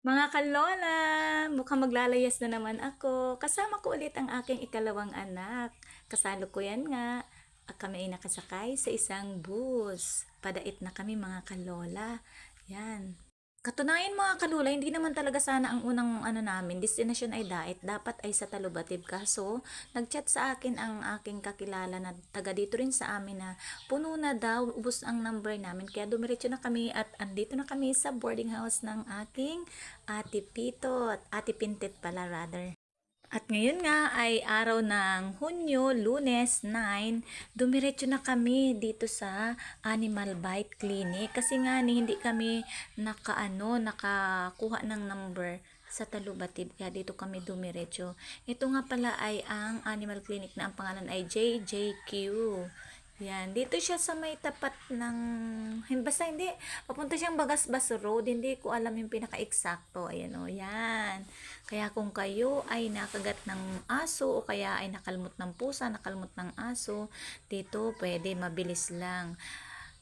Mga kalola, mukhang maglalayas na naman ako. Kasama ko ulit ang aking ikalawang anak. Kasalukuyan nga, kami ay nakasakay sa isang bus. Padait na kami mga kalola. Yan. Katunayan mga kalula, hindi naman talaga sana ang unang namin, destinasyon ay Daet, dapat ay sa Talubatib. Kaso, nagchat sa akin ang aking kakilala na taga dito rin sa amin na puno na daw, ubos ang number namin. Kaya dumiretso na kami at andito na kami sa boarding house ng aking Ate Pito at Ate Pintet pala rather. At ngayon nga ay araw ng Hunyo, Lunes 9, dumiretso na kami dito sa Animal Bite Clinic kasi nga ni hindi kami nakakuha ng number sa Talubatib kaya dito kami dumiretso. Ito nga pala ay ang Animal Clinic na ang pangalan ay JJQ. Yan, dito siya sa may tapat ng, basta hindi, papunta siyang Bagasbas Road, hindi ko alam yung pinaka-eksakto, ayan o, yan. Kaya kung kayo ay nakagat ng aso o kaya ay nakalmot ng pusa, nakalmot ng aso, dito pwede mabilis lang.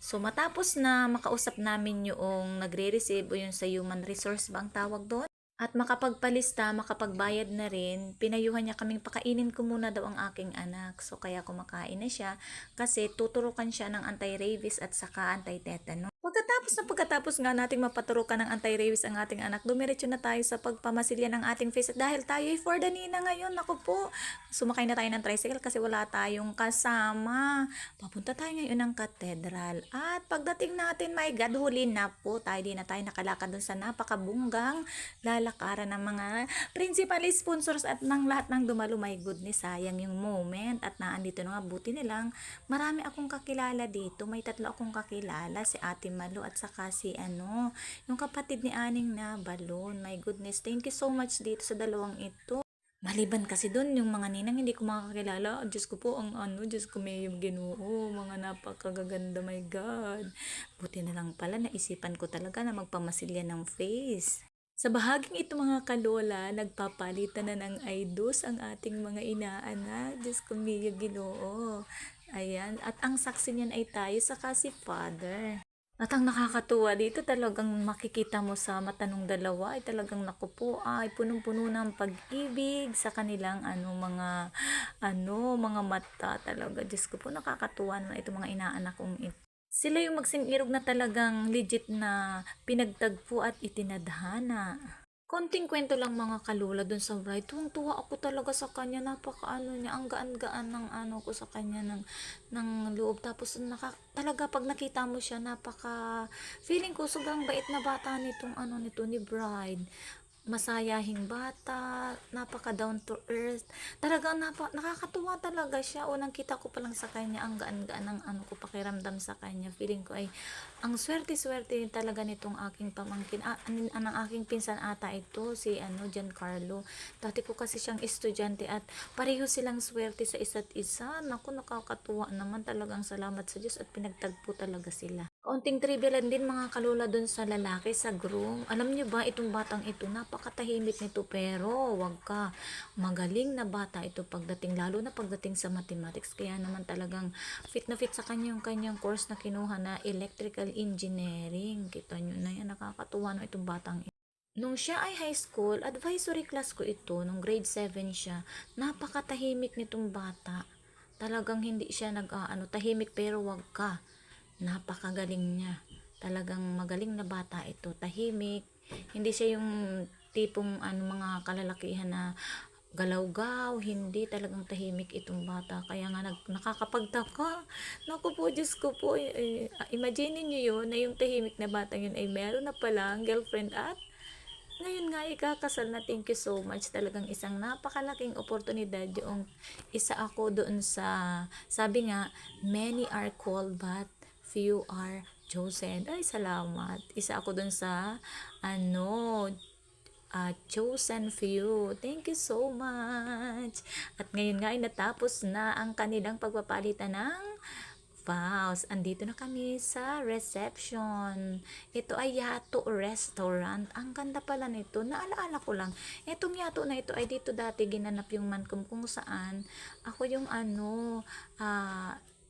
So matapos na makausap namin yung nagre-receive o yung sa human resource ba ang tawag doon? At makapagpalista, makapagbayad na rin, pinayuhan niya kaming pakainin ko muna daw ang aking anak. So kaya kumakain na siya kasi tuturukan siya ng anti-rabies at saka anti-tetanus. Pagkatapos nga nating mapaturukan ng anti-rabies ang ating anak, dumiretso na tayo sa pagpamasilya ng ating face. At dahil tayo ay for the Nina ngayon, naku po, sumakay na tayo ng tricycle kasi wala tayong kasama. Papunta tayo ngayon ng katedral. At pagdating natin, my God, huli na po tayo. Di na tayo nakalakad dun sa napakabunggang lalakaran ng mga principal sponsors at ng lahat ng dumalo. My goodness, sayang yung moment. At naandito na nga, buti nilang marami akong kakilala dito. May tatlo akong kakilala, si Ate Malo at saka si yung kapatid ni Aning na Balon. My goodness, thank you so much dito sa dalawang ito. Maliban kasi doon, yung mga ninang hindi ko makakilala. Diyos ko po, Diyos ko may yung ginoo. Mga napakagaganda, my God. Buti na lang pala, naisipan ko talaga na magpamasilya ng face. Sa bahaging ito mga kalola, nagpapalitan na ng idos ang ating mga inaanak. Diyos ko may yung ginoo. Ayan, at ang saksi niyan ay tayo sa si Father. At ang nakakatuwa dito talagang makikita mo sa mata ng dalawa ay talagang naku po ay punong-puno ng pag-ibig sa kanilang mga mata talaga. Diyos ko po nakakatuwa na itong mga inaanak kong ito. Sila yung magsing-irog na talagang legit na pinagtagpo at itinadhana. Konting kwento lang mga kalula dun sa bride. Tuwang-tuwa ako talaga sa kanya. Niya. Ang gaan-gaan ng ko sa kanya ng loob. Tapos talaga pag nakita mo siya, feeling ko sobrang bait na bata nitong nito ni bride. Masayahing bata, napaka down to earth. Talagang nakakatuwa talaga siya. Unang kita ko pa lang sa kanya, ang gaan-gaan ng ko pakiramdam sa kanya. Feeling ko ay ang swerte-swerte talaga nitong aking pamangkin. Ang aking pinsan ata ito, si Giancarlo. Dati ko kasi siyang estudyante at pareho silang swerte sa isa't isa. Naku, nakakatuwa naman, talagang salamat sa Diyos at pinagtagpo talaga sila. Kaunting trivia lang din mga kalula dun sa lalaki, sa groom. Alam niyo ba, itong batang ito, napakatahimik nito pero wag ka. Magaling na bata ito pagdating, lalo na pagdating sa mathematics. Kaya naman talagang fit na fit sa kanyang course na kinuha na electrical engineering. Kita nyo na yan, nakakatuwa no itong batang ito. Nung siya ay high school, advisory class ko ito, nung grade 7 siya, napakatahimik nitong bata. Talagang hindi siya tahimik pero wag ka. Napakagaling niya. Talagang magaling na bata ito. Tahimik. Hindi siya yung tipong mga kalalakihan na galaw-gaw. Hindi, talagang tahimik itong bata. Kaya nga nakakapagtaka. Naku po, Diyos ko po. Imagine niyo yun na yung tahimik na bata yun ay meron na palang girlfriend at ngayon nga ikakasal na. Thank you so much. Talagang isang napakalaking oportunidad yung isa ako doon sa, sabi nga, many are called but few are chosen. Ay, salamat. Isa ako doon sa chosen few. Thank you so much. At ngayon nga ay natapos na ang kanilang pagpapalitan ng vows. Andito na kami sa reception. Ito ay Yato Restaurant. Ang ganda pala nito. Naalaala ko lang. Itong Yato na ito ay dito dati ginanap yung mankom kung saan ako yung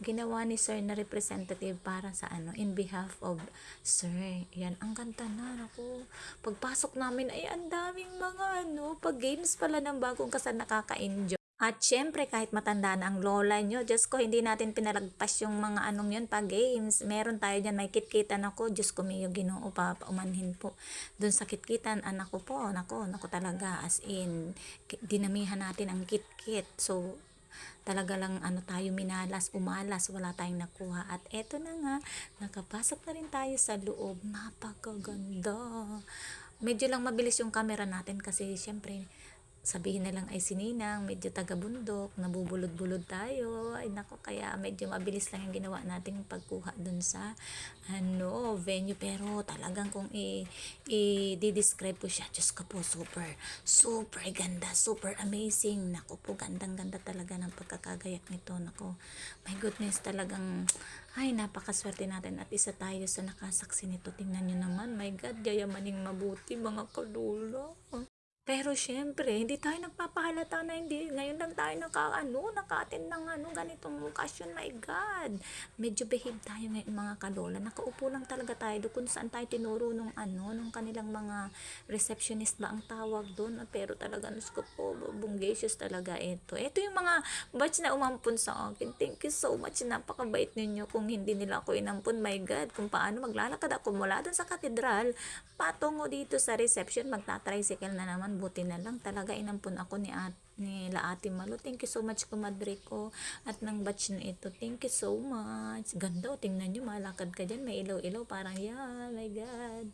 ginawa ni sir na representative para sa ano, in behalf of sir. Yan, ang ganda na. Naku, pagpasok namin ay ang daming mga ano, pag games pala ng bagong kasal, nakaka-enjoy. At syempre, kahit matanda na ang lola nyo, Diyos ko, hindi natin pinalagpas yung mga anong yun pa games. Meron tayo dyan, may kitkitan ako. Diyos ko, may ginoo pa, paumanhin po. Doon sa kitkitan, anak ko po, nako talaga, as in, dinamihan natin ang kitkit. So, talaga lang ano tayo minalas, umalas, wala tayong nakuha. At eto na nga, nakapasok na rin tayo sa loob. Napakaganda. Medyo lang mabilis yung camera natin kasi syempre sabihin na lang ay sininang, medyo taga-bundok, nabubulod-bulod tayo. Ay nako, kaya medyo mabilis lang yung ginawa nating pagkuha dun sa ano, venue. Pero talagang kung i-describe ko siya, Diyos ko po, super, super ganda, super amazing. Nako po, gandang-ganda talaga ng pagkakagayak nito. Nako, my goodness, talagang ay, napakaswerte natin at isa tayo sa nakasaksi nito. Tingnan nyo naman, my God, yayamaning mabuti mga kalula. Pero syempre, hindi tayo nagpapahalata na hindi. Ngayon lang tayo naka-attend ng ganitong okasyon. My God. Medyo behave tayo ngayon mga kalola. Nakaupo lang talaga tayo doon kung saan tayo tinuro nung nung kanilang mga receptionist ba ang tawag doon. Pero talaga, nus ko po, bungacious talaga ito. Ito yung mga batch na umampun sa akin. Thank you so much. Napakabait ninyo. Kung hindi nila ako inampun, my God, kung paano maglalakad ako mula doon sa katedral, patungo dito sa reception, magta-tricycle na naman. Buti na lang talaga inampun ako ni Ate Malu. Thank you so much, kumadre ko, at ng batch na ito. Thank you so much. Ganda, tingnan nyo, malakad ka dyan, may ilaw-ilaw, parang yan, my God.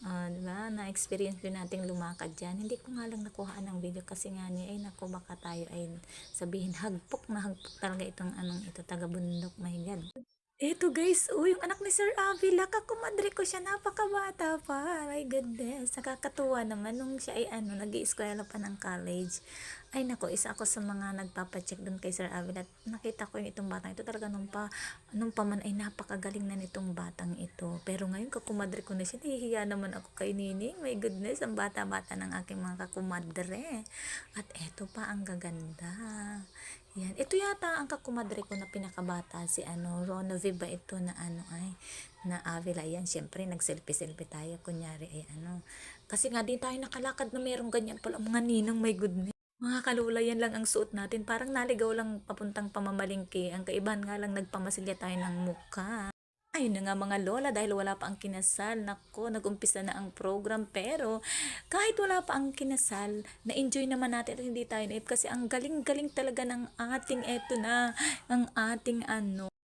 Diba? Na-experience din nating lumakad dyan. Hindi ko nga lang nakuhaan ng video kasi nga niya, ay naku, baka tayo ay sabihin, hagpok na hagpok talaga itong ito, taga-bundok, my God. Eto guys, yung anak ni Sir Avila, kakumadre ko siya, napakabata pa. My goodness, nakakatuwa naman nung siya ay nag-i-eskwela pa ng college. Ay nako, isa ako sa mga nagpapacheck doon kay Sir Avila. Nakita ko yung itong batang ito, talaga nung pa man ay napakagaling na nitong batang ito. Pero ngayon, kakumadre ko na siya, nahihiya naman ako kay Nining. My goodness, ang bata-bata ng aking mga kakumadre. At eto pa, ang gaganda. Yan. Ito yata ang kakumadre ko na pinakabata, si Rona Viva ito na na Avila. Yan, syempre, nag-selfie-selfie tayo. Kunyari, ay Kasi nga, din tayo nakalakad na merong ganyan pala. Mga ninang, my goodness. Mga kalula, yan lang ang suot natin. Parang naligaw lang papuntang pamamalingki. Ang kaibahan nga lang, nagpamasilya tayo ng mukha. Ayun na nga mga lola, dahil wala pa ang kinasal, nako, nag-umpisa na ang program. Pero kahit wala pa ang kinasal, na-enjoy naman natin at hindi tayo naip kasi ang galing-galing talaga ng ating ng ating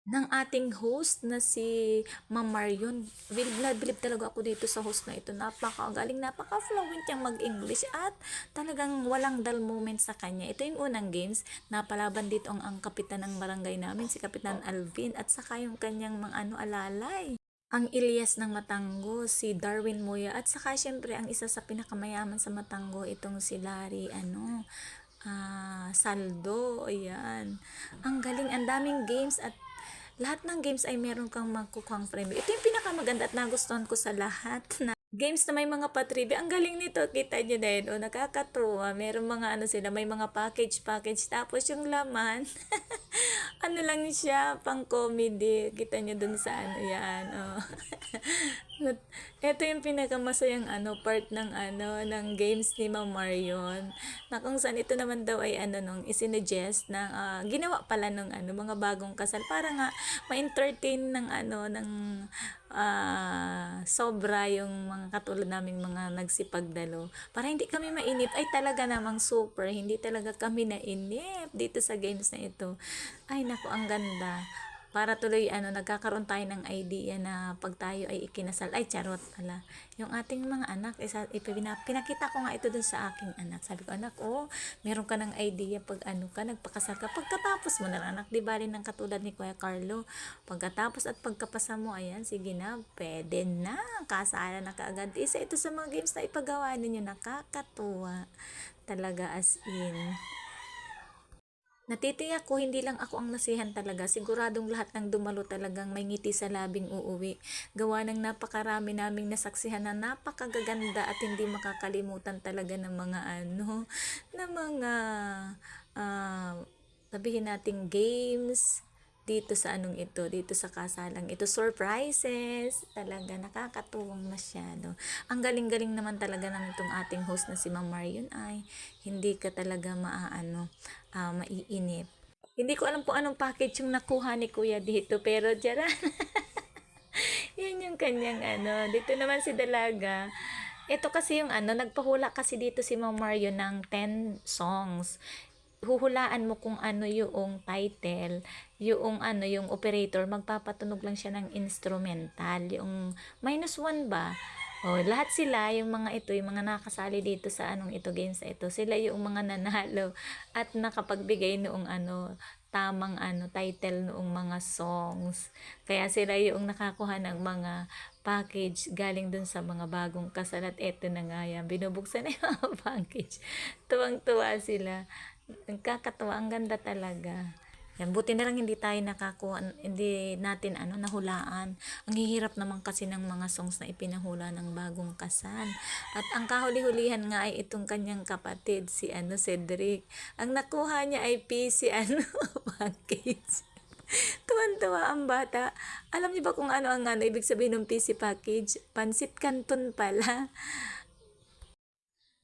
ng ating host na si Ma'am Marion. Bilib na bilib talaga ako dito sa host na ito. Napakagaling, napaka-fluent niyang mag-English at talagang walang dull moment sa kanya. Ito yung unang games. Napalaban dito ang kapitan ng barangay namin, si Kapitan Alvin, at saka yung kanyang mga alalay. Ang Ilyas ng Matanggo, si Darwin Moya, at saka syempre ang isa sa pinakamayaman sa Matanggo, itong si Larry, Saldo, ayan. Ang galing, ang daming games at lahat ng games ay meron kang makukuhang premyo. Ito yung pinakamaganda at nagustuhan ko sa lahat na games na may mga patrivia. Ang galing nito, kita nyo din, nakakatuwa. Meron mga sila, may mga package. Tapos yung laman, lang siya, pang comedy. Kita nyo dun sa yan, Ito yung pinakamasayang part ng games ni Ma'am Marion. Na kung saan ito naman daw ay nung isinuggest na ginawa pala ng mga bagong kasal para nga ma-entertain ng sobra yung mga katulad naming mga nagsipagdalo. Para hindi kami mainip, ay talaga namang super, hindi talaga kami nainip dito sa games na ito. Ay naku, ang ganda. Para tuloy nagkakaroon tayo ng idea na pag tayo ay ikinasal, ay charot pala, yung ating mga anak, pinakita ko nga ito dun sa aking anak. Sabi ko, anak, meron ka ng idea pag nagpakasal ka, pagkatapos mo na lang, anak, di bali ng katulad ni Kuya Carlo, pagkatapos at pagkapasa mo, ayan, sige na, pwede na, kasalan na kaagad. Isa ito sa mga games na ipagawa ninyo, nakakatuwa talaga, as in. Natitiyak ko, hindi lang ako ang nasihan talaga. Siguradong lahat ng dumalo talagang may ngiti sa labing uuwi. Gawa ng napakarami naming nasaksihan na napakagaganda at hindi makakalimutan talaga ng mga ng mga, sabihin nating games, dito sa anong ito, dito sa kasalang ito. Surprises! Talaga, nakakatuwang masyado. Ang galing-galing naman talaga ng itong ating host na si Ma'am Marion ay hindi ka talaga maiinip. Hindi ko alam kung anong package yung nakuha ni Kuya dito, pero dyan yan yung kanyang Dito naman si Dalaga. Ito kasi yung nagpahula kasi dito si Ma'am Mario ng 10 songs. Huhulaan mo kung ano yung title, yung operator, magpapatunog lang siya ng instrumental, yung -1 ba? Oh, lahat sila, yung mga ito, yung mga nakasali dito sa games na ito, sila yung mga nanalo at nakapagbigay noong tamang title noong mga songs. Kaya sila yung nakakuha ng mga package galing dun sa mga bagong kasal at eto na nga yan, binubuksan na yung mga package. Tuwang-tuwa sila. Nagkakatawa, ang ganda talaga. Yan, buti na lang hindi tayo nakakuha, hindi natin nahulaan. Ang hihirap naman kasi ng mga songs na ipinahula ng bagong kasal. At ang kahuli-hulihan nga ay itong kanyang kapatid, si Cedric. Ang nakuha niya ay PC package. Tuwan-tuwa ang bata. Alam niyo ba kung ano ang ibig sabihin ng PC package? Pansit Canton pala.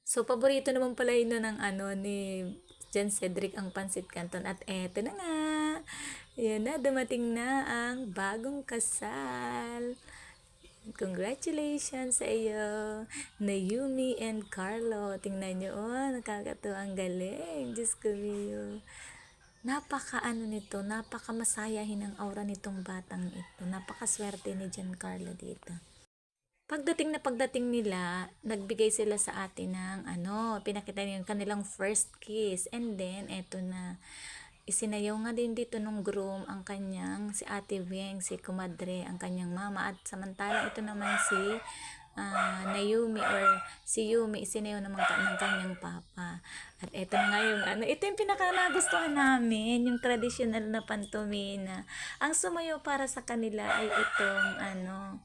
So, paborito naman pala yun ng ni Jan Cedric ang Pansit Canton. At eto na nga. Yan na, dumating na ang bagong kasal. Congratulations sa iyo, Naomi and Carlo. Tingnan nyo, nakakatuwa, ang galing. Diyos ko, napaka nito, napaka masayahin ang aura nitong batang ito. Napakaswerte ni Giancarlo dito. Pagdating nila, nagbigay sila sa atin ng pinakita nila yung kanilang first kiss. And then, eto na, isinayaw nga din dito nung groom ang kanyang, si Ate Weng, si Kumadre, ang kanyang mama. At samantalang ito naman si Naomi or si Yumi, isinayaw naman ng kanyang papa. At eto na nga yung ito yung pinaka nagustuhan namin, yung traditional na pantomina. Ang sumayaw para sa kanila ay itong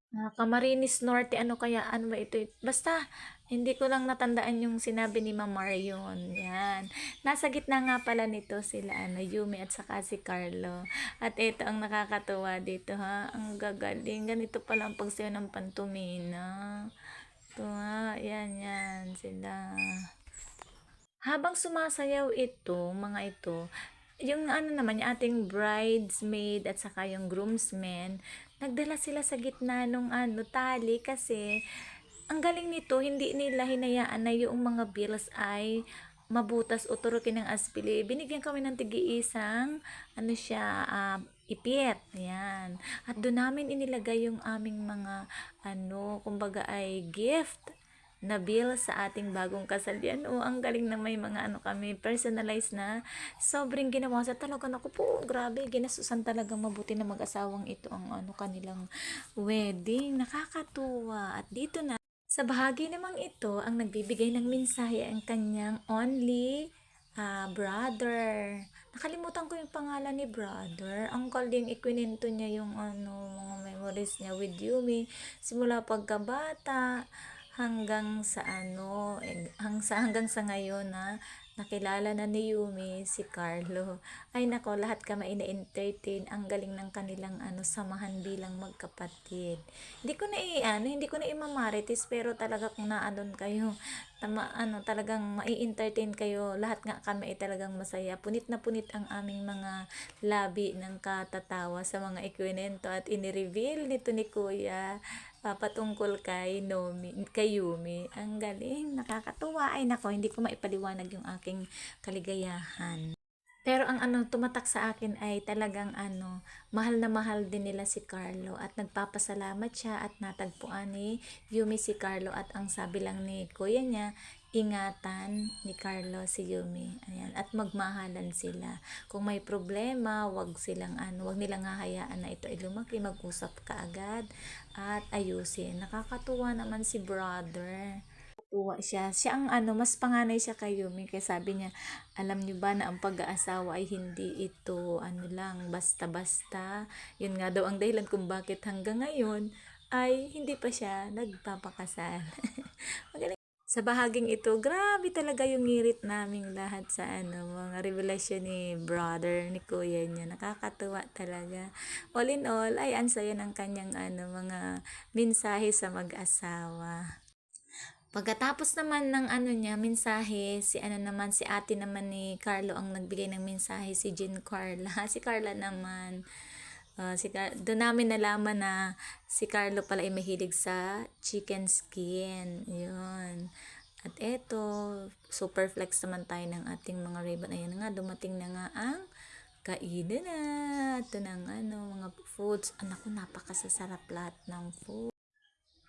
Camarines Norte, kaya, ba ito? Basta, hindi ko lang natandaan yung sinabi ni Ma'am Marion. Yan. Nasa gitna nga pala nito sila, Yumi at saka si Carlo. At ito ang nakakatuwa dito, ha? Ang gagaling. Ganito pala ang pagsayaw ng pantomina. Ito nga, yan, sila. Habang sumasayaw ito, mga ito, yung naman, yung ating bridesmaid at saka yung groomsmen, nagdala sila sa gitna nung tali kasi ang galing nito, hindi nila hinayaan na yung mga bills ay mabutas o turukin ng aspili. Binigyan kami ng tig-iisang ipit. Yan. At doon namin inilagay yung aming mga kumbaga ay gift na bill sa ating bagong kasal. Yan, ang galing na may mga kami, personalized na. Sobrang ginawa sa talaga, naku po, grabe, ginasusan talaga mabuti na mag-asawang ito ang kanilang wedding. Nakakatuwa. At dito na, sa bahagi namang ito, ang nagbibigay ng mensahe ang kanyang only brother. Nakalimutan ko yung pangalan ni brother. Ang galing, ikwinento niya yung mga memories niya with Yumi. Simula pagkabata, hanggang sa hanggang sa ngayon na nakilala na ni Yumi si Carlo. Ay nako, lahat kami ina-entertain. Ang galing ng kanilang samahan bilang magkapatid. Hindi ko na imamarites, pero talaga kung naandun kayo, talagang mai-entertain kayo. Lahat nga kami ay talagang masaya. Punit na punit ang aming mga labi ng katatawa sa mga ikwinento at inireveal nito ni Kuya patungkol kay Yumi. Ang galing, nakakatuwa. Ay nako, hindi ko maipaliwanag yung aking kaligayahan. Pero ang tumatak sa akin ay talagang mahal na mahal din nila si Carlo at nagpapasalamat siya at natagpuan ni Yumi si Carlo at ang sabi lang ni kuya niya, ingatan ni Carlo si Yumi. Ayan, at magmahalan sila. Kung may problema, wag nilang hahayaan na ito ay lumaki, mag-usap kaagad at ayusin. Nakakatuwa naman si brother. Tuwa siya. Siya ang mas panganay siya kay Yumi. Kaya sabi niya, alam niyo ba na ang pag-aasawa ay hindi ito lang basta-basta. Yun nga daw ang dahilan kung bakit hanggang ngayon ay hindi pa siya nagpapakasal. Magaling. Sa bahaging ito, grabe talaga yung ngirit naming lahat sa mga revelasyon ni brother, ni kuya niya. Nakakatuwa talaga. All in all, ay ang saya ng kanyang mga mensahe sa mag-asawa. Pagkatapos naman ng niya, mensahe, si ate naman ni Carlo ang nagbigay ng mensahe, si Jean Carla. Si Carla naman, doon namin nalaman na si Carlo pala ay mahilig sa chicken skin. Yun. At eto, super flex naman tayo ng ating mga ribbon. Ayan nga, dumating na nga ang kainan na. Ito ng mga foods. Anak ko, napakasasarap lahat ng food.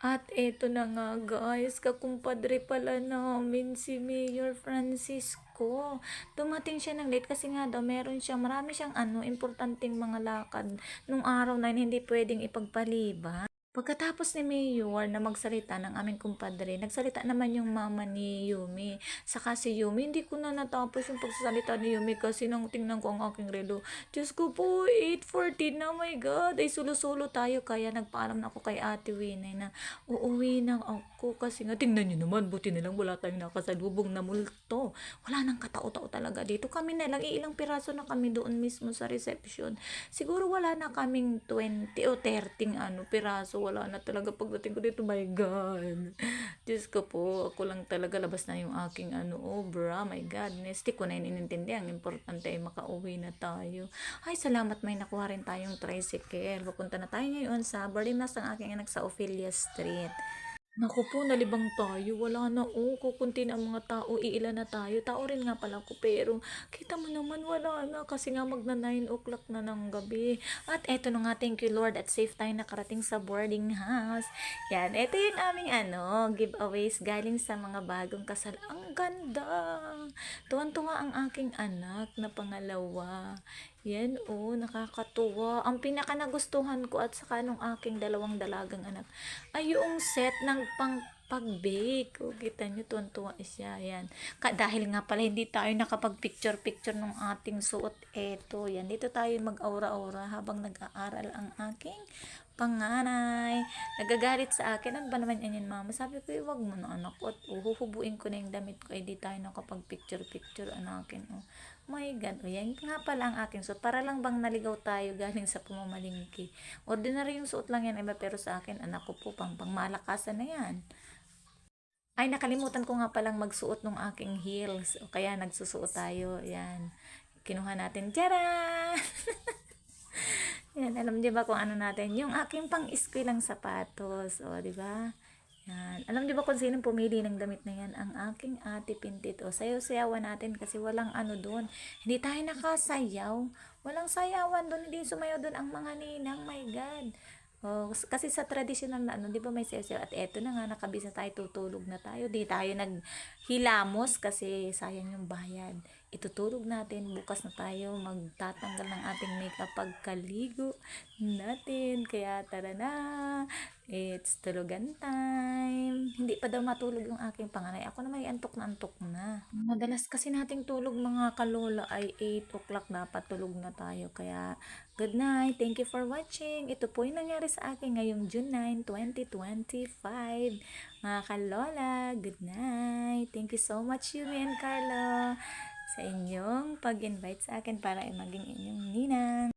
At eto na nga guys, kakumpadre pala namin si Mayor Francisco. Dumating siya ng late kasi nga daw marami siyang importanteng mga lakad nung araw na yun, hindi pwedeng ipagpaliban. Pagkatapos ni Mayor na magsalita ng aming kumpadre, nagsalita naman yung mama ni Yumi. Saka si Yumi, hindi ko na natapos yung pagsasalita ni Yumi kasi nang tingnan ko ang aking relo. Diyos ko po, 8:40 na, my God. Ay, sulo-sulo tayo. Kaya nagpaalam na ako kay Ate Winay na uuwi na ako. Kasi nga, tingnan nyo naman, buti na lang wala tayong nakasalubong na multo. Wala nang katao-tao talaga dito. Kami na lang, ilang piraso na kami doon mismo sa reception. Siguro wala na kaming 20 o 30 piraso. Wala na talaga pagdating ko dito, my God. Diyos ko po, ako lang talaga labas na yung aking obra, my godness. Di ko na inintindihan. Ang importante ay makauwi na tayo. Ay, salamat may nakuha rin tayong tricycle. Pupunta na tayo ngayon sa Bardinas ng aking anak sa Ophelia Street. Naku po, nalibang tayo. Wala na, kukunti na ang mga tao. Iilan na tayo. Tao rin nga pala ko. Pero, kita mo naman, wala na. Kasi nga magna 9 o'clock na ng gabi. At eto na nga, thank you Lord. At safe tayo nakarating sa boarding house. Yan, eto yung aming giveaways galing sa mga bagong kasal. Ang ganda. Tuwan-tuwa ang aking anak na pangalawa. Yan, nakakatuwa. Ang pinaka nagustuhan ko at saka nung aking dalawang dalagang anak ay yung set ng pag-bake. Kita nyo, tuwan-tuwa siya. Yan. Dahil nga pala hindi tayo nakapag-picture-picture ng ating suot. Eto, yan. Dito tayo mag-aura-aura habang nag-aaral ang aking panganay. Nagagalit sa akin. Ano ba naman yan mama? Sabi ko, wag mo na anak ko. At huhubuin ko na yung damit ko. Di tayo nakapag-picture-picture anakin. My God, yan nga pala ang aking suot. Para lang bang naligaw tayo galing sa pumamalingki. Ordinary yung suot lang yan, iba, pero sa akin, anak ko po, pangmalakasan na yan. Ay, nakalimutan ko nga palang magsuot ng aking heels. O kaya nagsusuot tayo. Yan. Kinuha natin. Tara! Yan, alam niyo ba kung ano natin? Yung aking pang-eskweleng sapatos. O, di ba? Yan. Alam niyo ba kung sinong pumili ng damit na yan? Ang aking ate Pintit. O, sayaw-sayawan natin kasi walang doon. Hindi tayo nakasayaw. Walang sayawan doon. Hindi sumayaw doon ang mga ninang. My God. Oh, kasi sa traditional na 'di ba may sayaw-sayaw, at eto na nga nakabisa tayo, tutulog na tayo. Di tayo naghilamos kasi sayang yung bayad. Itutulog natin, bukas na tayo magtatanggal ng ating makeup pagkaligo natin. Kaya tara na. It's tulugan time. Hindi pa daw matulog yung aking panganay. Ako na may antok na antok na. Madalas kasi nating tulog mga kalola ay 8 o'clock dapat tulog na tayo. Kaya good night. Thank you for watching. Ito po yung nangyari sa akin ngayong June 9, 2025. Mga kalola, good night. Thank you so much, Yumi and Carlo, sa inyong pag-invite sa akin para maging inyong ninang.